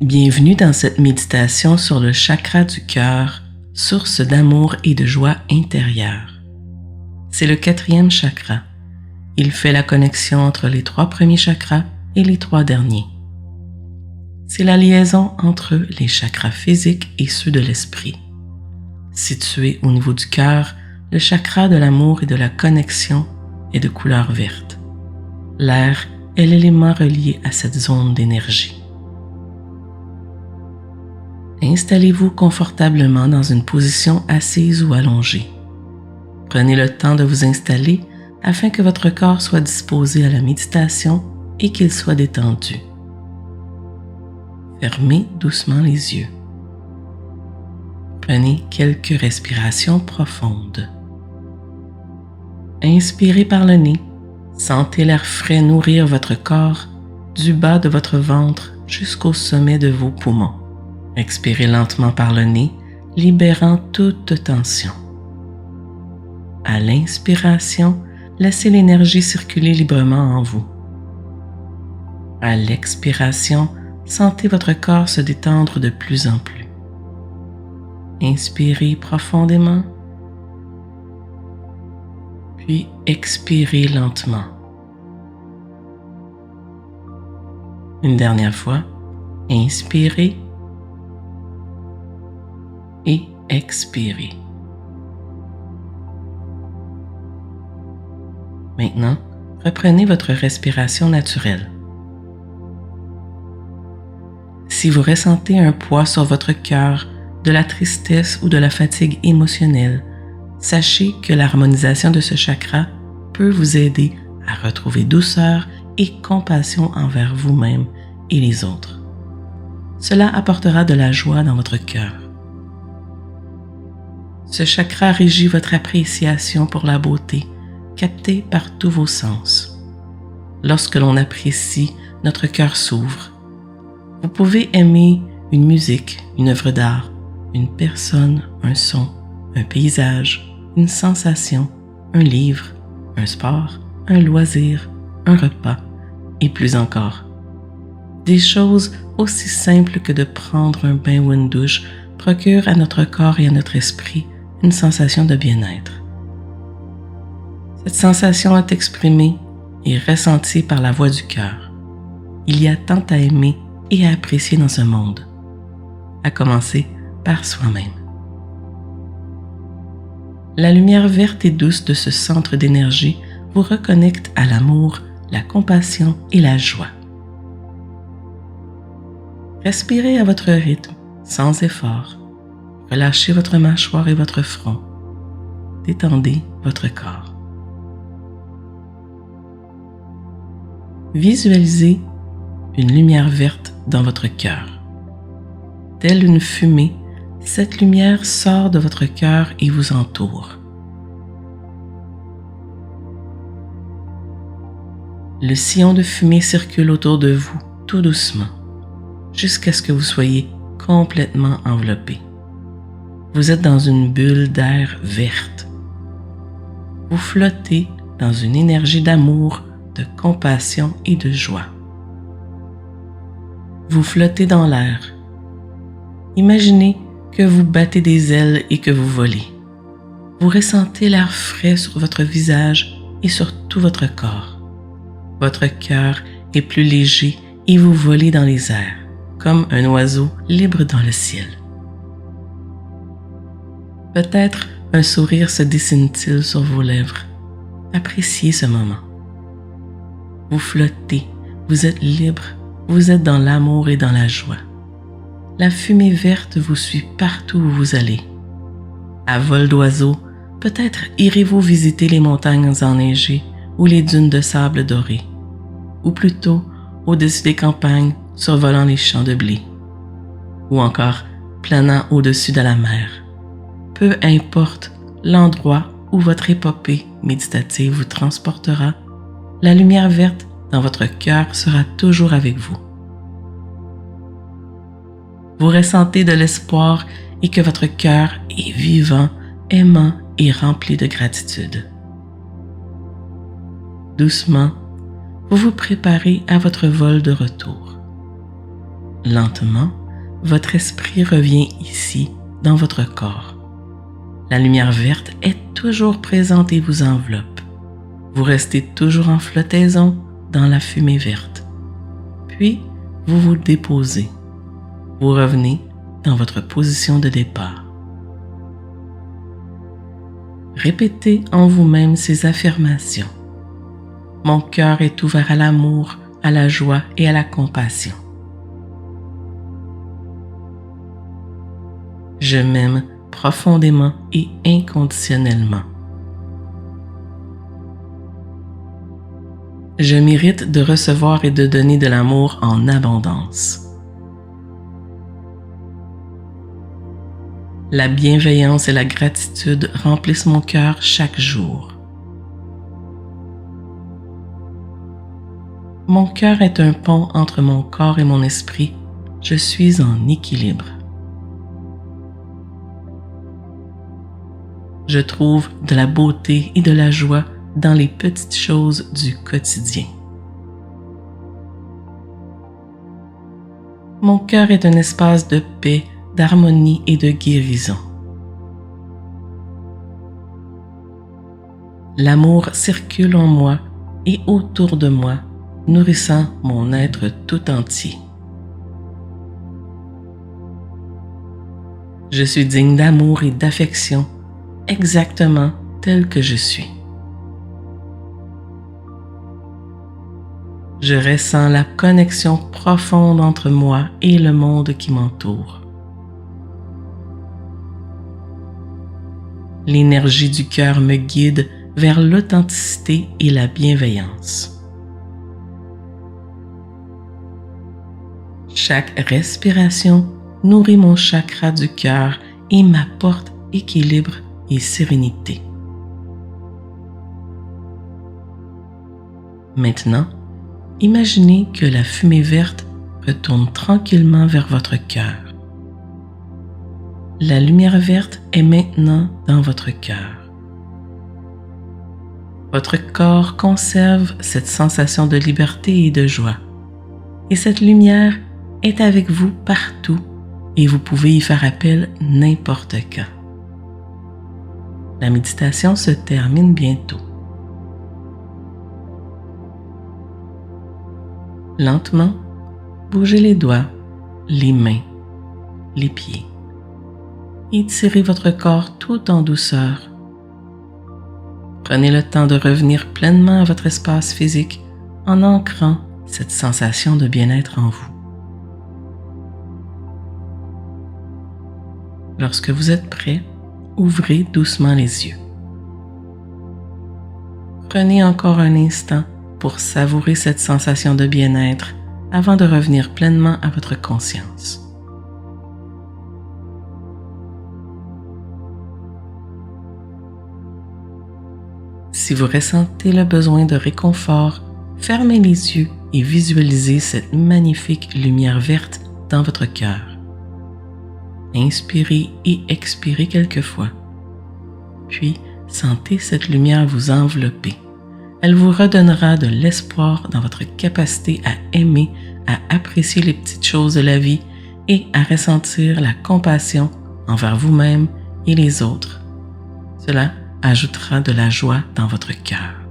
Bienvenue dans cette méditation sur le chakra du cœur, source d'amour et de joie intérieure. C'est le 4e chakra. Il fait la connexion entre les 3 premiers chakras et les 3 derniers. C'est la liaison entre les chakras physiques et ceux de l'esprit. Situé au niveau du cœur, le chakra de l'amour et de la connexion est de couleur verte. L'air est l'élément relié à cette zone d'énergie. Installez-vous confortablement dans une position assise ou allongée. Prenez le temps de vous installer afin que votre corps soit disposé à la méditation et qu'il soit détendu. Fermez doucement les yeux. Prenez quelques respirations profondes. Inspirez par le nez. Sentez l'air frais nourrir votre corps du bas de votre ventre jusqu'au sommet de vos poumons. Expirez lentement par le nez, libérant toute tension. À l'inspiration, laissez l'énergie circuler librement en vous. À l'expiration, sentez votre corps se détendre de plus en plus. Inspirez profondément, puis expirez lentement. Une dernière fois, inspirez et expirez. Maintenant, reprenez votre respiration naturelle. Si vous ressentez un poids sur votre cœur, de la tristesse ou de la fatigue émotionnelle, sachez que l'harmonisation de ce chakra peut vous aider à retrouver douceur et compassion envers vous-même et les autres. Cela apportera de la joie dans votre cœur. Ce chakra régit votre appréciation pour la beauté, captée par tous vos sens. Lorsque l'on apprécie, notre cœur s'ouvre. Vous pouvez aimer une musique, une œuvre d'art, une personne, un son, un paysage, une sensation, un livre, un sport, un loisir, un repas et plus encore. Des choses aussi simples que de prendre un bain ou une douche procurent à notre corps et à notre esprit une sensation de bien-être. Cette sensation est exprimée et ressentie par la voix du cœur. Il y a tant à aimer et à apprécier dans ce monde, à commencer par soi-même. La lumière verte et douce de ce centre d'énergie vous reconnecte à l'amour, la compassion et la joie. Respirez à votre rythme, sans effort. Relâchez votre mâchoire et votre front. Détendez votre corps. Visualisez une lumière verte dans votre cœur. Telle une fumée, cette lumière sort de votre cœur et vous entoure. Le sillon de fumée circule autour de vous tout doucement, jusqu'à ce que vous soyez complètement enveloppé. Vous êtes dans une bulle d'air verte. Vous flottez dans une énergie d'amour, de compassion et de joie. Vous flottez dans l'air. Imaginez que vous battez des ailes et que vous volez. Vous ressentez l'air frais sur votre visage et sur tout votre corps. Votre cœur est plus léger et vous volez dans les airs, comme un oiseau libre dans le ciel. Peut-être un sourire se dessine-t-il sur vos lèvres. Appréciez ce moment. Vous flottez, vous êtes libre, vous êtes dans l'amour et dans la joie. La fumée verte vous suit partout où vous allez. À vol d'oiseau, peut-être irez-vous visiter les montagnes enneigées ou les dunes de sable doré, ou plutôt au-dessus des campagnes survolant les champs de blé, ou encore planant au-dessus de la mer. Peu importe l'endroit où votre épopée méditative vous transportera, la lumière verte dans votre cœur sera toujours avec vous. Vous ressentez de l'espoir et que votre cœur est vivant, aimant et rempli de gratitude. Doucement, vous vous préparez à votre vol de retour. Lentement, votre esprit revient ici, dans votre corps. La lumière verte est toujours présente et vous enveloppe. Vous restez toujours en flottaison dans la fumée verte. Puis, vous vous déposez. Vous revenez dans votre position de départ. Répétez en vous-même ces affirmations. Mon cœur est ouvert à l'amour, à la joie et à la compassion. Je m'aime profondément et inconditionnellement. Je mérite de recevoir et de donner de l'amour en abondance. La bienveillance et la gratitude remplissent mon cœur chaque jour. Mon cœur est un pont entre mon corps et mon esprit. Je suis en équilibre. Je trouve de la beauté et de la joie dans les petites choses du quotidien. Mon cœur est un espace de paix, d'harmonie et de guérison. L'amour circule en moi et autour de moi, nourrissant mon être tout entier. Je suis digne d'amour et d'affection, exactement tel que je suis. Je ressens la connexion profonde entre moi et le monde qui m'entoure. L'énergie du cœur me guide vers l'authenticité et la bienveillance. Chaque respiration nourrit mon chakra du cœur et m'apporte équilibre et sérénité. Maintenant, imaginez que la fumée verte retourne tranquillement vers votre cœur. La lumière verte est maintenant dans votre cœur. Votre corps conserve cette sensation de liberté et de joie. Et cette lumière est avec vous partout et vous pouvez y faire appel n'importe quand. La méditation se termine bientôt. Lentement, bougez les doigts, les mains, les pieds. Étirez votre corps tout en douceur. Prenez le temps de revenir pleinement à votre espace physique en ancrant cette sensation de bien-être en vous. Lorsque vous êtes prêt, ouvrez doucement les yeux. Prenez encore un instant pour savourer cette sensation de bien-être avant de revenir pleinement à votre conscience. Si vous ressentez le besoin de réconfort, fermez les yeux et visualisez cette magnifique lumière verte dans votre cœur. Inspirez et expirez quelquefois. Puis, sentez cette lumière vous envelopper. Elle vous redonnera de l'espoir dans votre capacité à aimer, à apprécier les petites choses de la vie et à ressentir la compassion envers vous-même et les autres. Cela ajoutera de la joie dans votre cœur.